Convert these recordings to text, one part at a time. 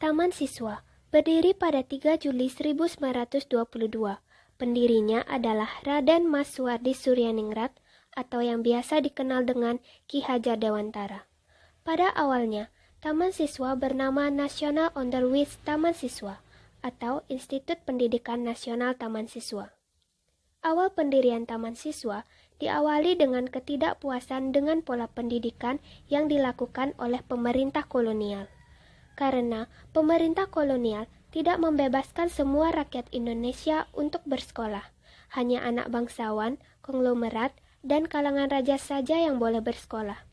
Taman Siswa berdiri pada 3 Juli 1922. Pendirinya adalah Raden Mas Suwardi Suryaningrat atau yang biasa dikenal dengan Ki Hajar Dewantara. Pada awalnya, Taman Siswa bernama National Onderwijs Taman Siswa atau Institut Pendidikan Nasional Taman Siswa. Awal pendirian Taman Siswa diawali dengan ketidakpuasan dengan pola pendidikan yang dilakukan oleh pemerintah kolonial. Karena pemerintah kolonial tidak membebaskan semua rakyat Indonesia untuk bersekolah. Hanya anak bangsawan, konglomerat, dan kalangan raja saja yang boleh bersekolah.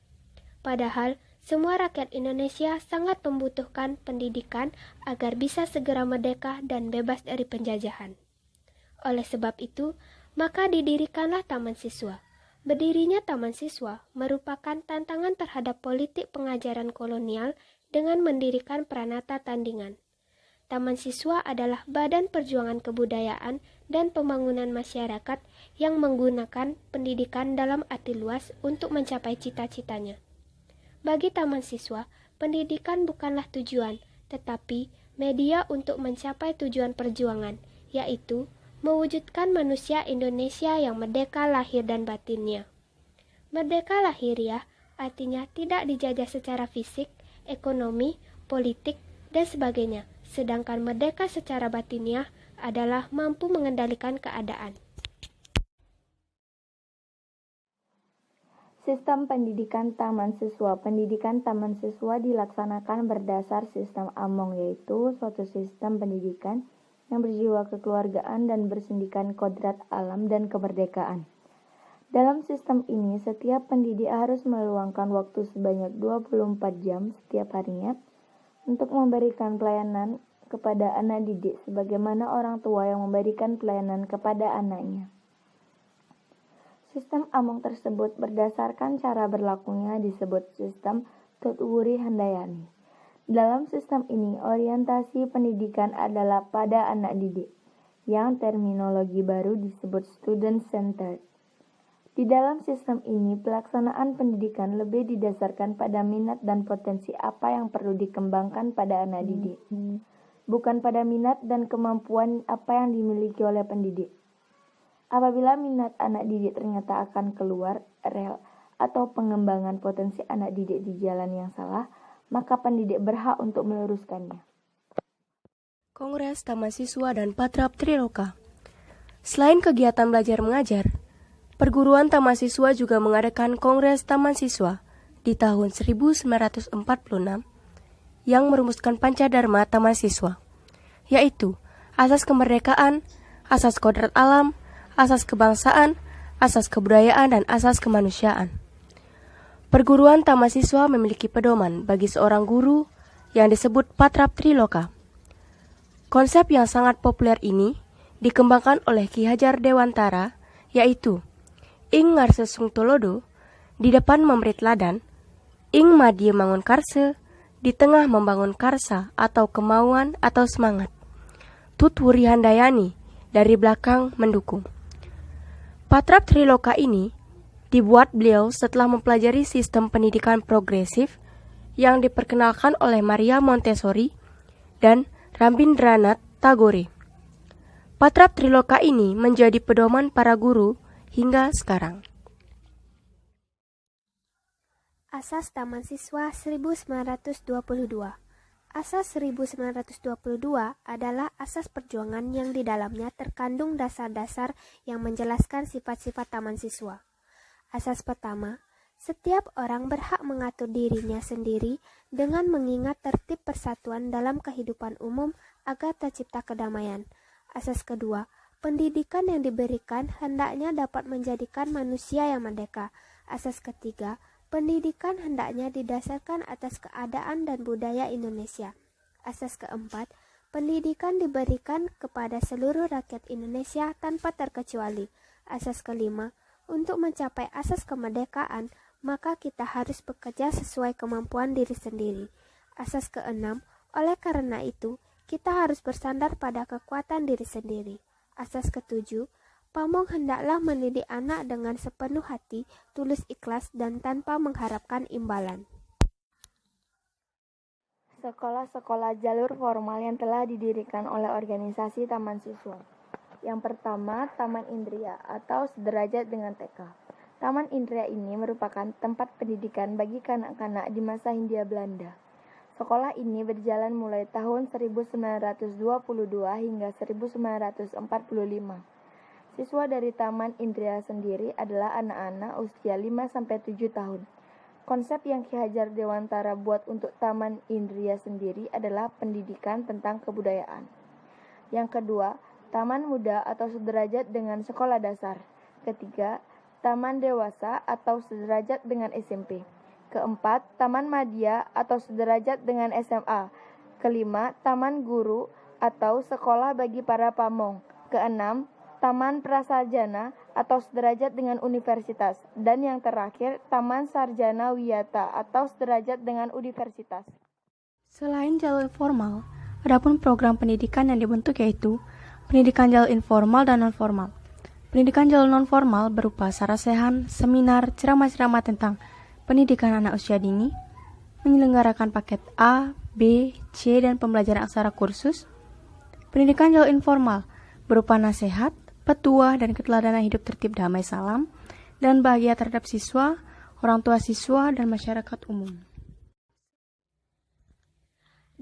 Padahal, semua rakyat Indonesia sangat membutuhkan pendidikan agar bisa segera merdeka dan bebas dari penjajahan. Oleh sebab itu, maka didirikanlah Taman Siswa. Berdirinya Taman Siswa merupakan tantangan terhadap politik pengajaran kolonial dengan mendirikan Pranata Tandingan. Taman Siswa adalah badan perjuangan kebudayaan dan pembangunan masyarakat yang menggunakan pendidikan dalam arti luas untuk mencapai cita-citanya. Bagi Taman Siswa, pendidikan bukanlah tujuan, tetapi media untuk mencapai tujuan perjuangan, yaitu mewujudkan manusia Indonesia yang merdeka lahir dan batinnya. Merdeka lahiriah artinya tidak dijajah secara fisik, ekonomi, politik, dan sebagainya, sedangkan merdeka secara batiniah adalah mampu mengendalikan keadaan. Sistem pendidikan Taman Siswa. Pendidikan Taman Siswa dilaksanakan berdasar sistem Among, yaitu suatu sistem pendidikan yang berjiwa kekeluargaan dan bersendikan kodrat alam dan kemerdekaan. Dalam sistem ini, setiap pendidik harus meluangkan waktu sebanyak 24 jam setiap harinya untuk memberikan pelayanan kepada anak didik sebagaimana orang tua yang memberikan pelayanan kepada anaknya. Sistem Among tersebut berdasarkan cara berlakunya disebut sistem Tutwuri Handayani. Dalam sistem ini, orientasi pendidikan adalah pada anak didik, yang terminologi baru disebut student-centered. Di dalam sistem ini, pelaksanaan pendidikan lebih didasarkan pada minat dan potensi apa yang perlu dikembangkan pada anak didik, bukan pada minat dan kemampuan apa yang dimiliki oleh pendidik. Apabila minat anak didik ternyata akan keluar rel atau pengembangan potensi anak didik di jalan yang salah, maka pendidik berhak untuk meluruskannya. Kongres Taman Siswa dan Patrap Triloka. Selain kegiatan belajar mengajar, perguruan Taman Siswa juga mengadakan Kongres Taman Siswa di tahun 1946 yang merumuskan Pancadharma Taman Siswa, yaitu asas kemerdekaan, asas kodrat alam, asas kebangsaan, asas kebudayaan, dan asas kemanusiaan. Perguruan Taman Siswa memiliki pedoman bagi seorang guru yang disebut Patrap Triloka. Konsep yang sangat populer ini dikembangkan oleh Ki Hajar Dewantara, yaitu ing ngarse sung tolodo, di depan memberi teladan, ing madie mangun karse, di tengah membangun karsa atau kemauan atau semangat. Tutwuri Handayani, dari belakang mendukung. Patrap Triloka ini dibuat beliau setelah mempelajari sistem pendidikan progresif yang diperkenalkan oleh Maria Montessori dan Rabindranath Tagore. Patrap Triloka ini menjadi pedoman para guru hingga sekarang. Asas Taman Siswa 1922. Asas 1922 adalah asas perjuangan yang di dalamnya terkandung dasar-dasar yang menjelaskan sifat-sifat Taman Siswa. Asas pertama, setiap orang berhak mengatur dirinya sendiri dengan mengingat tertib persatuan dalam kehidupan umum agar tercipta kedamaian. Asas kedua, pendidikan yang diberikan hendaknya dapat menjadikan manusia yang merdeka. Asas ketiga, pendidikan hendaknya didasarkan atas keadaan dan budaya Indonesia. Asas keempat, pendidikan diberikan kepada seluruh rakyat Indonesia tanpa terkecuali. Asas kelima, untuk mencapai asas kemerdekaan, maka kita harus bekerja sesuai kemampuan diri sendiri. Asas keenam, oleh karena itu, kita harus bersandar pada kekuatan diri sendiri. Asas ketujuh, pamong hendaklah mendidik anak dengan sepenuh hati, tulus ikhlas, dan tanpa mengharapkan imbalan. Sekolah-sekolah jalur formal yang telah didirikan oleh organisasi Taman Siswa. Yang pertama, Taman Indria atau sederajat dengan TK. Taman Indria ini merupakan tempat pendidikan bagi kanak-kanak di masa Hindia Belanda. Sekolah ini berjalan mulai tahun 1922 hingga 1945. Siswa dari Taman Indria sendiri adalah anak-anak usia 5-7 tahun. Konsep yang Ki Hajar Dewantara buat untuk Taman Indria sendiri adalah pendidikan tentang kebudayaan. Yang kedua, Taman Muda atau sederajat dengan sekolah dasar. Ketiga, Taman Dewasa atau sederajat dengan SMP. Keempat, Taman Madya atau sederajat dengan SMA. Kelima, Taman Guru atau sekolah bagi para pamong. Keenam, Taman Prasarjana atau sederajat dengan universitas. Dan yang terakhir, Taman Sarjana Wiyata atau sederajat dengan universitas. Selain jalur formal, adapun program pendidikan yang dibentuk yaitu pendidikan jalur informal dan non-formal. Pendidikan jalur non-formal berupa sarasehan, seminar, ceramah-ceramah tentang pendidikan anak usia dini, menyelenggarakan paket A, B, C, dan pembelajaran aksara kursus. Pendidikan jalur informal berupa nasihat, petuah, dan keteladanan hidup tertib damai salam, dan bahagia terhadap siswa, orang tua siswa, dan masyarakat umum.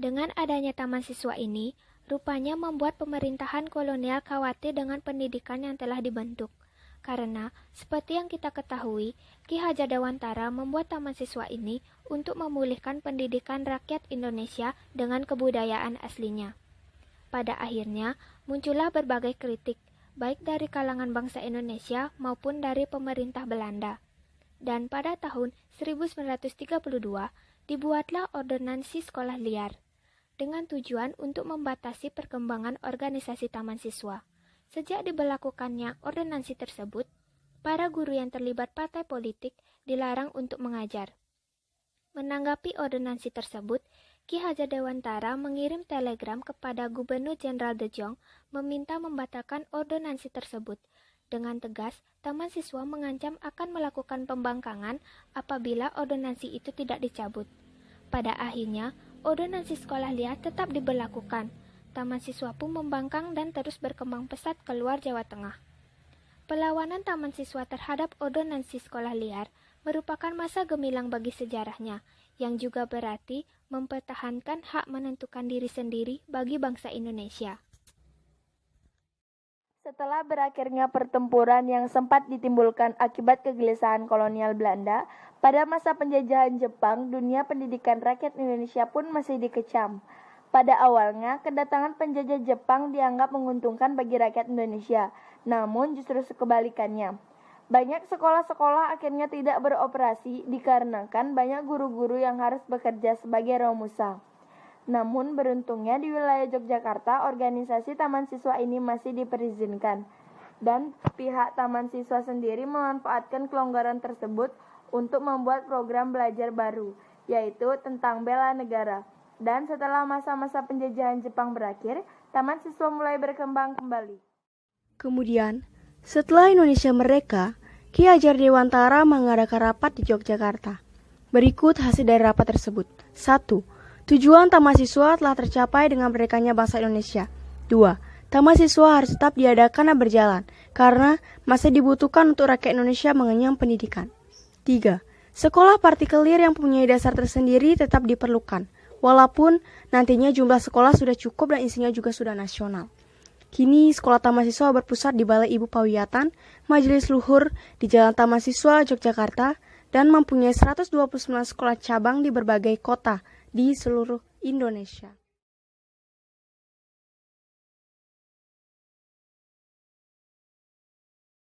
Dengan adanya taman siswa ini, rupanya membuat pemerintahan kolonial khawatir dengan pendidikan yang telah dibentuk. Karena, seperti yang kita ketahui, Ki Hajar Dewantara membuat taman siswa ini untuk memulihkan pendidikan rakyat Indonesia dengan kebudayaan aslinya. Pada akhirnya, muncullah berbagai kritik, baik dari kalangan bangsa Indonesia maupun dari pemerintah Belanda. Dan pada tahun 1932, dibuatlah Ordonansi Sekolah Liar, dengan tujuan untuk membatasi perkembangan organisasi taman siswa. Sejak diberlakukannya ordonansi tersebut, para guru yang terlibat partai politik dilarang untuk mengajar. Menanggapi ordonansi tersebut, Ki Hajar Dewantara mengirim telegram kepada Gubernur Jenderal De Jong meminta membatalkan ordonansi tersebut. Dengan tegas, taman siswa mengancam akan melakukan pembangkangan apabila ordonansi itu tidak dicabut. Pada akhirnya, ordonansi sekolah liar tetap diberlakukan. Taman siswa pun membangkang dan terus berkembang pesat keluar Jawa Tengah. Perlawanan taman siswa terhadap ordonansi sekolah liar merupakan masa gemilang bagi sejarahnya, yang juga berarti mempertahankan hak menentukan diri sendiri bagi bangsa Indonesia. Setelah berakhirnya pertempuran yang sempat ditimbulkan akibat kegelisahan kolonial Belanda, pada masa penjajahan Jepang, dunia pendidikan rakyat Indonesia pun masih dikecam. Pada awalnya, kedatangan penjajah Jepang dianggap menguntungkan bagi rakyat Indonesia, namun justru kebalikannya. Banyak sekolah-sekolah akhirnya tidak beroperasi dikarenakan banyak guru-guru yang harus bekerja sebagai romusa. Namun beruntungnya di wilayah Yogyakarta, organisasi Taman Siswa ini masih diperizinkan. Dan pihak Taman Siswa sendiri memanfaatkan kelonggaran tersebut untuk membuat program belajar baru, yaitu tentang bela negara. Dan setelah masa-masa penjajahan Jepang berakhir, Taman Siswa mulai berkembang kembali. Kemudian, setelah Indonesia merdeka, Ki Hajar Dewantara mengadakan rapat di Yogyakarta. Berikut hasil dari rapat tersebut. 1. Tujuan Taman Siswa telah tercapai dengan merdekanya bangsa Indonesia. 2. Taman Siswa harus tetap diadakan dan berjalan, karena masih dibutuhkan untuk rakyat Indonesia mengenyam pendidikan. 3. Sekolah partikelir yang mempunyai dasar tersendiri tetap diperlukan, walaupun nantinya jumlah sekolah sudah cukup dan isinya juga sudah nasional. Kini sekolah Taman Siswa berpusat di Balai Ibu Pawiyatan, Majelis Luhur di Jalan Taman Siswa, Yogyakarta, dan mempunyai 129 sekolah cabang di berbagai kota di seluruh Indonesia.